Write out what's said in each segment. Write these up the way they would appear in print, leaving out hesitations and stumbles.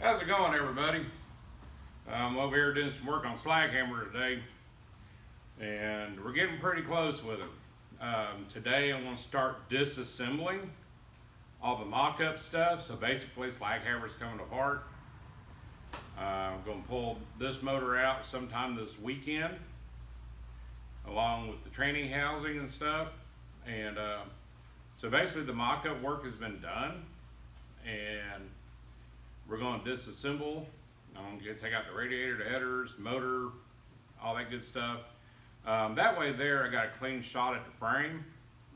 How's it going, everybody? I'm over here doing some work on SlagHammer today, and we're getting pretty close with it. Today I'm going to start disassembling all the mock-up stuff. So basically SlagHammer's coming apart. I'm going to pull this motor out sometime this weekend, along with the training housing and stuff. And so basically the mock-up work has been done, and we're going to disassemble. I'm going to take out the radiator, the headers, motor, all that good stuff. That way there, I got a clean shot at the frame.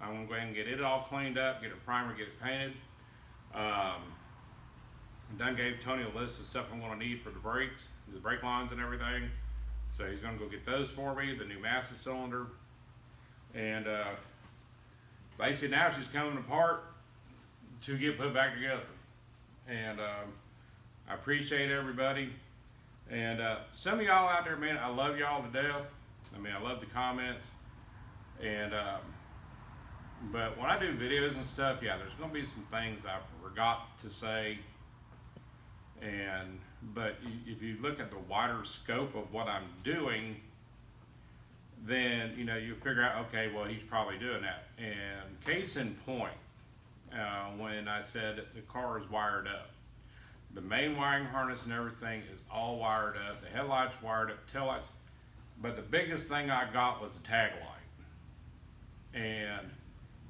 I'm going to go ahead and get it all cleaned up, get a primer, get it painted. Done gave Tony a list of stuff I'm going to need for the brakes, the brake lines and everything. So he's going to go get those for me, the new master cylinder. And basically now she's coming apart to get put back together. And I appreciate everybody. And some of y'all out there, man, I love y'all to death. I mean, I love the comments. And but when I do videos and stuff, yeah, there's going to be some things I forgot to say. But if you look at the wider scope of what I'm doing, then you figure out, okay, well, he's probably doing that. And case in point, when I said that the car is wired up, the main wiring harness and everything is all wired up. The headlights wired up, taillights. But the biggest thing I got was the tag light. And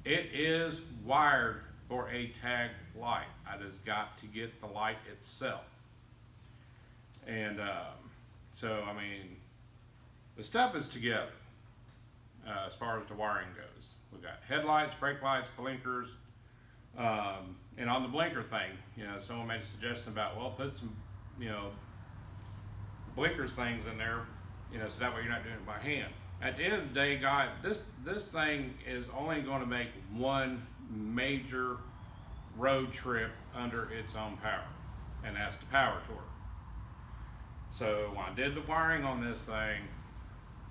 it is wired for a tag light. I just got to get the light itself. And so, I mean, the stuff is together as far as the wiring goes. We've got headlights, brake lights, blinkers. And on the blinker thing, someone made a suggestion about, well, put some, blinkers things in there, so that way you're not doing it by hand. At the end of the day, guys, this thing is only going to make one major road trip under its own power, and that's the power torque. So when I did the wiring on this thing,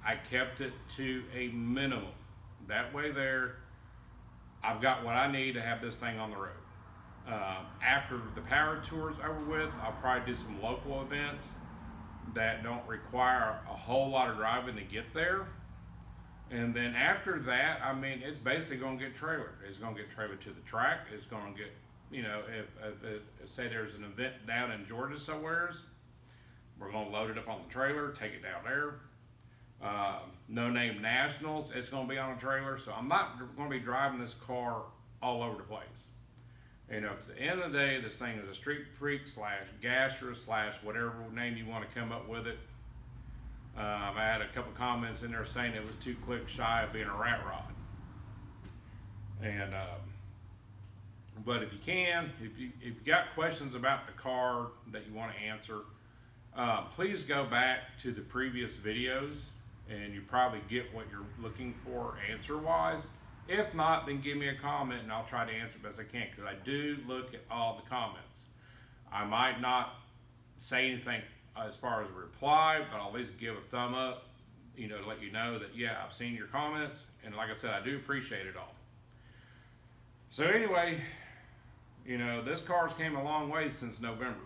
I kept it to a minimum. That way there, I've got what I need to have this thing on the road. After the power tour's over with, I'll probably do some local events that don't require a whole lot of driving to get there. And then after that, I mean, it's basically going to get trailered. It's going to get trailered to the track. It's going to get, if say there's an event down in Georgia somewheres, we're going to load it up on the trailer, take it down there. No name nationals, it's going to be on a trailer. So I'm not going to be driving this car all over the place. Because at the end of the day, this thing is a street freak / gasher / whatever name you want to come up with it. I had a couple comments in there saying it was 2 clicks shy of being a rat rod. And but if you can, if you got questions about the car that you want to answer, please go back to the previous videos, and you probably get what you're looking for answer-wise. If not, then give me a comment and I'll try to answer best I can, because I do look at all the comments. I might not say anything as far as a reply, but I'll at least give a thumb up, to let you know that, yeah, I've seen your comments, and like I said, I do appreciate it all. So anyway, this car's came a long way since November.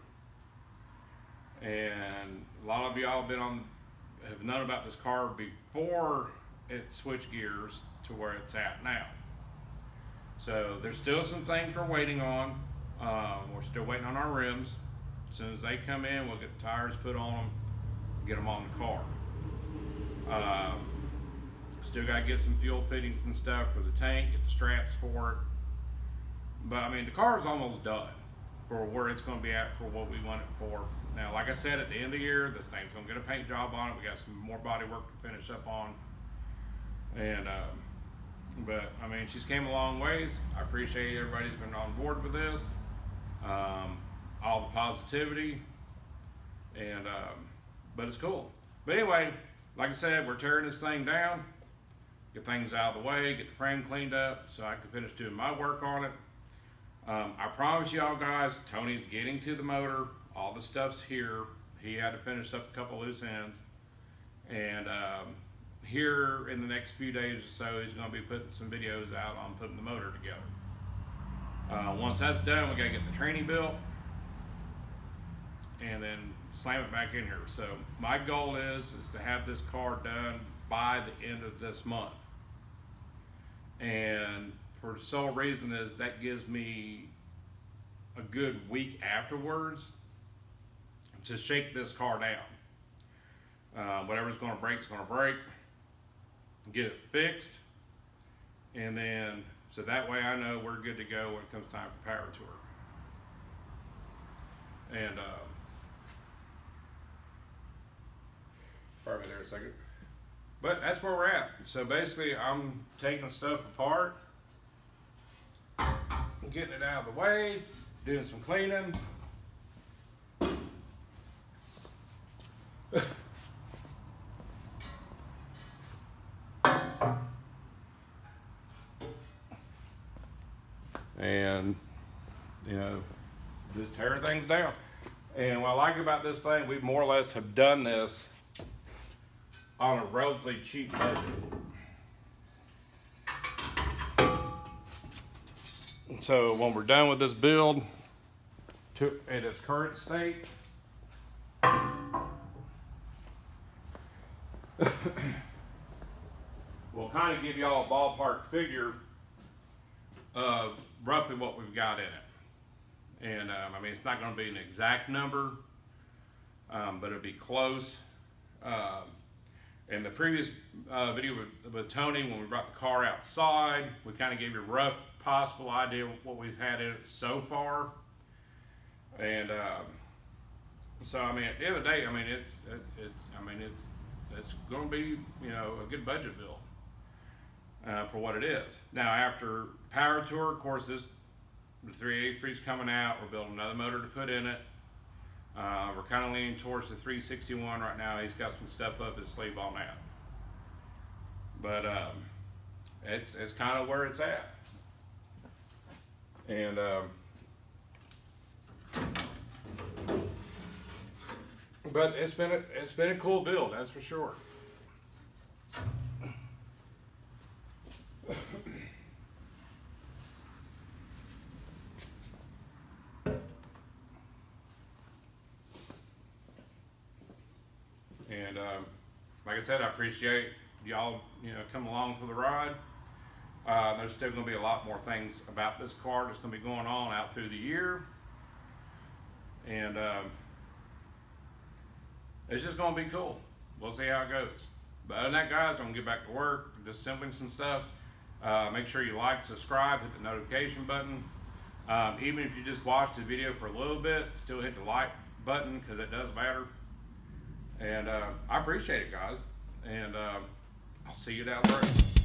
And a lot of y'all have known about this car before it switched gears to where it's at now. So there's still some things we're waiting on. We're still waiting on our rims. As soon as they come in, we'll get the tires put on them, get them on the car. Still got to get some fuel fittings and stuff for the tank, get the straps for it. But I mean, the car's almost done for where it's going to be at for what we want it for. Now, like I said, at the end of the year, this thing's going to get a paint job on it. We got some more body work to finish up on. And but I mean, she's came a long ways. I appreciate everybody's been on board with this, all the positivity, and but it's cool. But anyway, like I said, we're tearing this thing down, get things out of the way, get the frame cleaned up so I can finish doing my work on it. I promise y'all guys, Tony's getting to the motor. All the stuff's here. He had to finish up a couple loose ends, and here in the next few days or so, he's going to be putting some videos out on putting the motor together. Once that's done, we got to get the tranny built. and then slam it back in here. So my goal is to have this car done by the end of this month. And for the sole reason is that gives me a good week afterwards to shake this car down. Whatever's gonna break is gonna break. Get it fixed. And then, so that way I know we're good to go when it comes time for Power Tour. And, pardon me there a second. But that's where we're at. So basically I'm taking stuff apart, getting it out of the way, doing some cleaning. And, you know, just tear things down. And what I like about this thing, we more or less have done this on a relatively cheap budget. So when we're done with this build in its current state, we'll kind of give y'all a ballpark figure of roughly what we've got in it. And I mean, it's not going to be an exact number, but it'll be close. In the previous video with Tony, when we brought the car outside, we kind of gave you a rough possible idea of what we've had in it so far. And so I mean, at the end of the day, I mean, it's going to be, you know, a good budget build for what it is. Now after Power Tour, of course, the 383 is coming out. We're building another motor to put in it. We're kind of leaning towards the 361 right now. He's got some stuff up his sleeve on that. But it's kind of where it's at. And but it's been a cool build, that's for sure. And like I said, I appreciate y'all, you know, coming along for the ride. There's still going to be a lot more things about this car that's going to be going on out through the year. And it's just going to be cool. We'll see how it goes. But other than that, guys, I'm going to get back to work, just assembling some stuff. Make sure you like, subscribe, hit the notification button. Even if you just watched the video for a little bit, still hit the like button because it does matter. And I appreciate it, guys. And I'll see you down the road.